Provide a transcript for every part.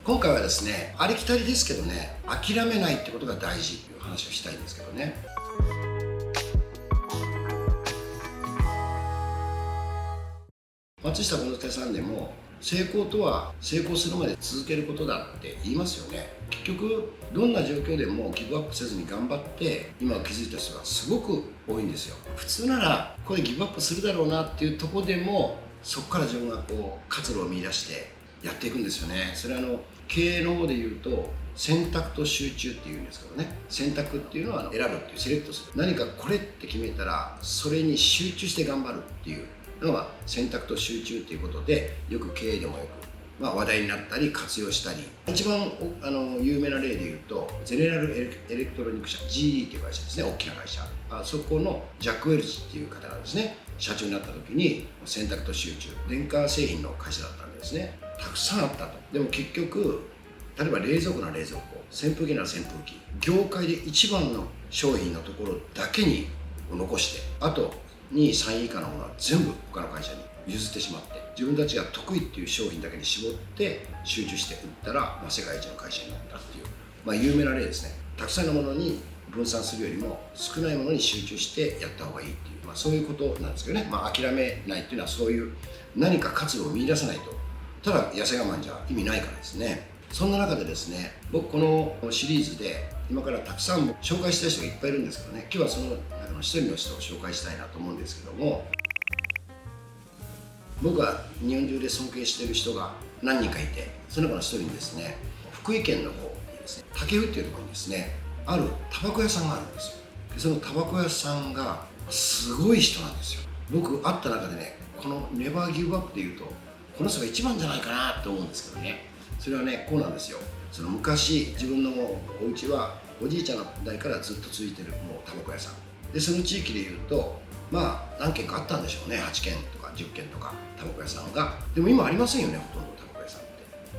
今回はですね、ありきたりですけどね、諦めないってことが大事っていう話をしたいんですけどね。松下幸之助さんでも、成功とは成功するまで続けることだって言いますよね。結局どんな状況でもギブアップせずに頑張って今を築いた人がすごく多いんですよ。普通ならこれギブアップするだろうなっていうところでも、そこから自分が活路を見出してやっていくんですよね。それは経営の方で言うと選択と集中っていうんですけどね。選択っていうのは選ぶっていう、セレクトする、何かこれって決めたらそれに集中して頑張るっていうのが選択と集中っていうことで、よく経営でもよく、話題になったり活用したり、一番有名な例で言うとゼネラルエレクトロニック社 GE っていう会社ですね。大きな会社、そこのジャック・ウェルチっていう方がですね、社長になった時に選択と集中、電化製品の会社だったんですね。たくさんあったと。でも結局例えば冷蔵庫なら冷蔵庫、扇風機なら扇風機、業界で一番の商品のところだけに残して、あと2位3位以下のものは全部他の会社に譲ってしまって、自分たちが得意っていう商品だけに絞って集中して売ったら、世界一の会社になったっていう、有名な例ですね。たくさんのものに分散するよりも少ないものに集中してやった方がいいっていう、そういうことなんですけどね。諦めないっていうのは、そういう何か活路を見出さないと、ただ痩せ我慢じゃ意味ないからですね。そんな中でですね、僕このシリーズで今からたくさん紹介したい人がいっぱいいるんですけどね、今日はその中の一人の人を紹介したいなと思うんですけども、僕が日本中で尊敬している人が何人かいて、その中の一人にですね、福井県の方にですね、武生っていうところにですね、あるタバコ屋さんがあるんですよ。でそのタバコ屋さんがすごい人なんですよ。僕会った中でね、このネバーギブアップでいうとこの人が一番じゃないかなと思うんですけどね。それはね、こうなんですよ。その昔自分のお家はおじいちゃんの代からずっと続いてるタバコ屋さんで、その地域でいうと何軒かあったんでしょうね。8軒とか10軒とかタバコ屋さんが。でも今ありませんよね、ほとんどタバコ屋さんって。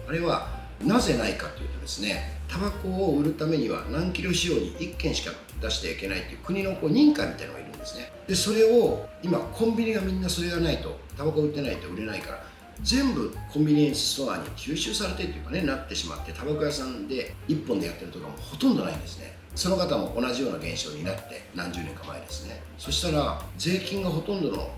あれはなぜないかというとですね、タバコを売るためには何キロ使用に1軒しか出してはいけないという国の認可みたいなのがいるんですね。でそれを今コンビニがみんなそれがないと、タバコ売ってないと売れないから、全部コンビニエンスストアに吸収されてというかね、なってしまって、タバコ屋さんで1本でやってるとかもほとんどないんですね。その方も同じような現象になって何十年か前ですね。そしたら税金がほとんどの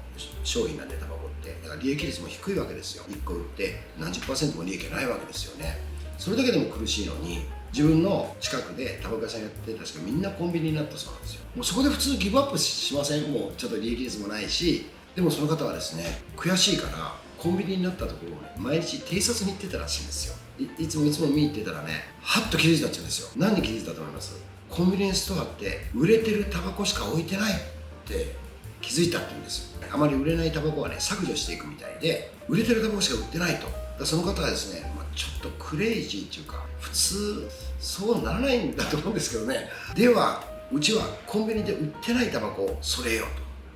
商品なんで、タバコってだから利益率も低いわけですよ。1個売って何十%も利益がないわけですよね。それだけでも苦しいのに、自分の近くでタバコ屋さんやってた人がみんなコンビニになったそうなんですよ。もうそこで普通ギブアップしません？もうちょっと利益率もないし。でもその方はですね、悔しいからコンビニになったところをね、毎日偵察に行ってたらしいんですよ。いつも見に行ってたらね、はっと気づいたっちゃうんですよ。何に気づいたと思います？コンビニエンスストアって売れてるタバコしか置いてないって気づいたって言うんですよ。あまり売れないタバコはね、削除していくみたいで、売れてるタバコしか売ってないと。その方はですね、ちょっとクレイジーっていうか、普通そうならないんだと思うんですけどね。ではうちはコンビニで売ってないタバコをそれよと、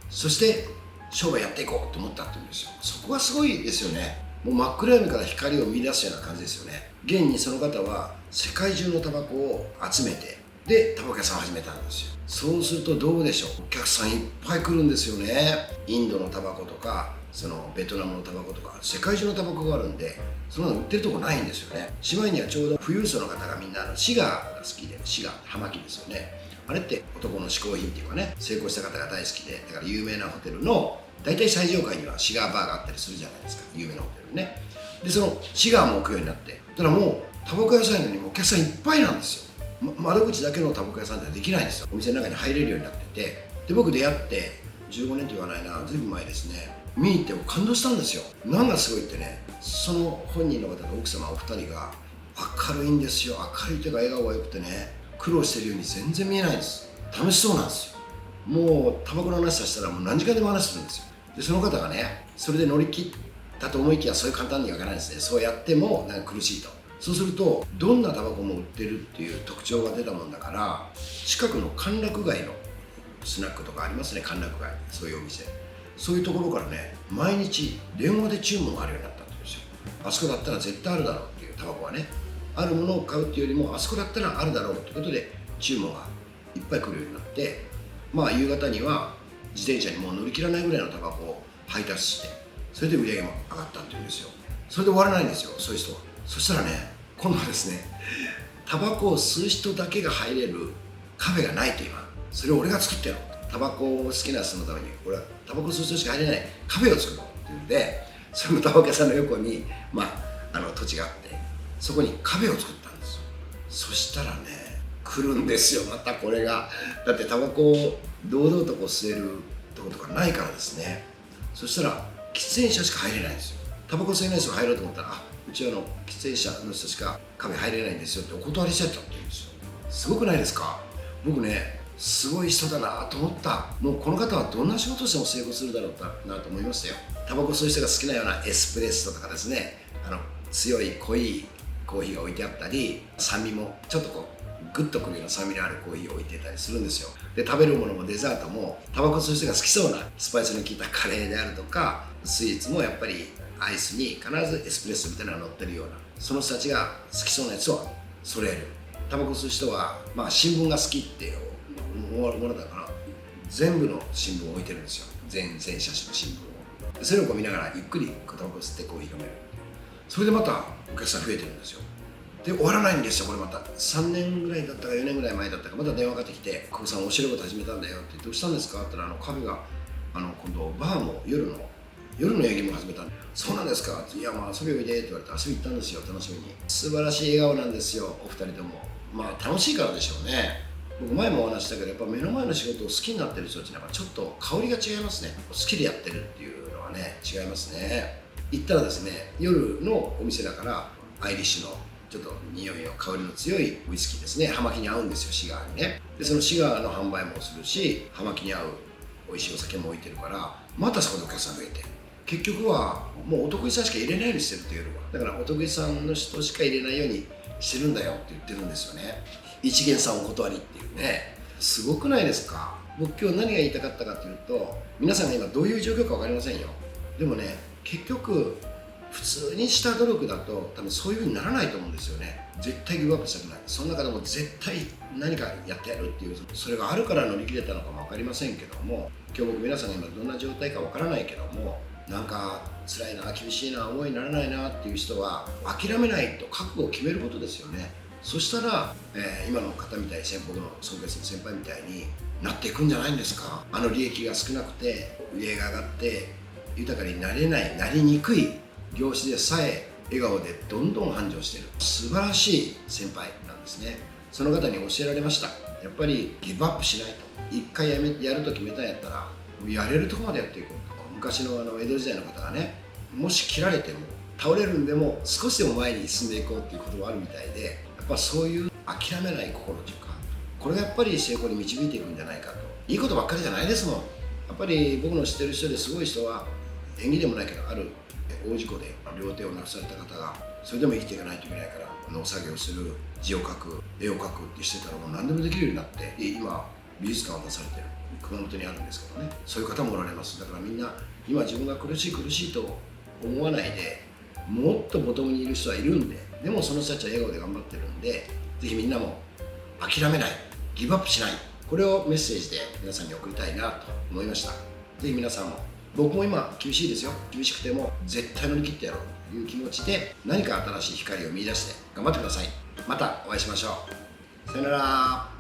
そして商売やっていこうと思ったって言うんですよ。そこがすごいですよね。もう真っ暗闇から光を見出すような感じですよね。現にその方は世界中のタバコを集めて、でタバコ屋さんを始めたんですよ。そうするとどうでしょう、お客さんいっぱい来るんですよね。インドのタバコとか、そのベトナムのタバコとか、世界中のタバコがあるんで、そんなの売ってるとこないんですよね。しまいにはちょうど富裕層の方がみんなシガーが好きで、シガー葉巻ですよね。あれって男の嗜好品っていうかね、成功した方が大好きで、だから有名なホテルの大体最上階にはシガーバーがあったりするじゃないですか、有名なホテルね。でそのシガーも置くようになって、だからもうタバコ屋さんなのにお客さんいっぱいなんですよ。窓口だけのタバコ屋さんってできないんですよ。お店の中に入れるようになってて、で僕出会って15年と言わないな、ずいぶん前ですね、見に行って感動したんですよ。何がすごいってね、その本人の方と奥様お二人が明るいんですよ。明るいというか笑顔が良くてね、苦労してるように全然見えないんです。楽しそうなんですよ。もうタバコの話させたらもう何時間でも話してるんですよ。でその方がね、それで乗り切ったと思いきや、そういう簡単にはいかないんですね。そうやってもなんか苦しいと。そうするとどんなタバコも売ってるっていう特徴が出たもんだから、近くの歓楽街のスナックとかありますね。歓楽街、そういうお店、そういうところからね、毎日電話で注文があるようになったんですよ。あそこだったら絶対あるだろうっていう、タバコはね、あるものを買うっていうよりもあそこだったらあるだろうということで注文がいっぱい来るようになって、夕方には自転車にもう乗り切らないぐらいのタバコを配達して、それで売り上げも上がったっていうんですよ。それで終わらないんですよ、そういう人は。そしたらね、今度はですね、タバコを吸う人だけが入れるカフェがないと。今それを俺が作ってやろうと。タバコを好きな人のために俺はタバコを吸う人しか入れないカフェを作ろうっていうんで、そのタバコ屋さんの横に土地があって、そこにカフェを作ったんですよ。そしたらね、来るんですよ、またこれが。だってタバコを堂々とこう吸えるとことかないからですね。そしたら喫煙者しか入れないんですよ。タバコ吸えない人が入ろうと思ったら、うちは喫煙者の人しかカフェ入れないんですよってお断りしちゃったって言うんですよ。すごくないですか？僕ね、すごい人だなと思った。もうこの方はどんな仕事しても成功するだろうなと思いましたよ。タバコ吸う人が好きなようなエスプレッソとかですね、強い濃いコーヒーが置いてあったり、酸味もちょっとこうグッとくるような酸味のあるコーヒーを置いてたりするんですよ。で、食べるものもデザートもタバコ吸う人が好きそうなスパイスの効いたカレーであるとか、スイーツもやっぱりアイスに必ずエスプレッソみたいなのが乗ってるような、その人たちが好きそうなやつを揃える。タバコ吸う人は新聞が好きって思われたから、全部の新聞を置いてるんですよ。全写真の新聞を。それをこう見ながらゆっくりタバコ吸ってコーヒー飲める。それでまたお客さん増えてるんですよ。で、終わらないんですよ。これまた3年ぐらいだったか4年ぐらい前だったか、また電話かかってきて、久保さん面白いこと始めたんだよって、どうしたんですかって言ったら、カフェが今度バーも夜の営業も始めたんで。そうなんですかって。いや、遊びおいでって言われて遊び行ったんですよ、楽しみに。素晴らしい笑顔なんですよ、お二人とも。楽しいからでしょうね。僕前もお話したけど、やっぱ目の前の仕事を好きになってる人たちなんかちょっと香りが違いますね。好きでやってるっていうのはね、違いますね。行ったらですね、夜のお店だからアイリッシュのちょっと匂いの香りの強いウイスキーですね。葉巻に合うんですよ、シガーにね。で、そのシガーの販売もするし、葉巻に合う美味しいお酒も置いてるから、またそこでお客さんがいて、結局はもうお得意さんしか入れないようにしてるっていうよりは、だからお得意さんの人しか入れないようにしてるんだよって言ってるんですよね。一元さんお断りっていうね。すごくないですか？僕今日何が言いたかったかというと、皆さんが今どういう状況か分かりませんよ。でもね、結局普通にした努力だと多分そういう風にならないと思うんですよね。絶対ギブアップしたくない。その中でも絶対何かやってやるっていう、それがあるから乗り切れたのかも分かりませんけども、今日僕皆さんが今どんな状態か分からないけども、なんか辛いな、厳しいな、思いにならないなっていう人は諦めないと覚悟を決めることですよね。そしたら、今の方みたいに僕の尊敬する先輩みたいになっていくんじゃないんですか。利益が少なくて売上が上がって豊かになれない、なりにくい業種でさえ笑顔でどんどん繁盛している素晴らしい先輩なんですね。その方に教えられました。やっぱりギブアップしないと。一回やると決めたんやったらやれるところまでやっていこうと。昔の江戸時代の方がね、もし切られても倒れるんでも少しでも前に進んでいこうっていうことがあるみたいで、やっぱそういう諦めない心というか、これがやっぱり成功に導いていくんじゃないかと。いいことばっかりじゃないですもん。やっぱり僕の知ってる人ですごい人は、縁起でもないけどある大事故で両手をなくされた方が、それでも生きていかないといけないから農作業をする、字を書く、絵を描くってしてたらもう何でもできるようになって、今美術館を出されてる、熊本にあるんですけどね、そういう方もおられます。だからみんな今自分が苦しいと思わないで、もっとボトムにいる人はいるんで、でもその人たちは笑顔で頑張ってるんで、ぜひみんなも諦めない、ギブアップしない、これをメッセージで皆さんに送りたいなと思いました。ぜひ皆さんも、僕も今厳しいですよ。厳しくても絶対乗り切ってやろうという気持ちで、何か新しい光を見出して頑張ってください。またお会いしましょう。さよなら。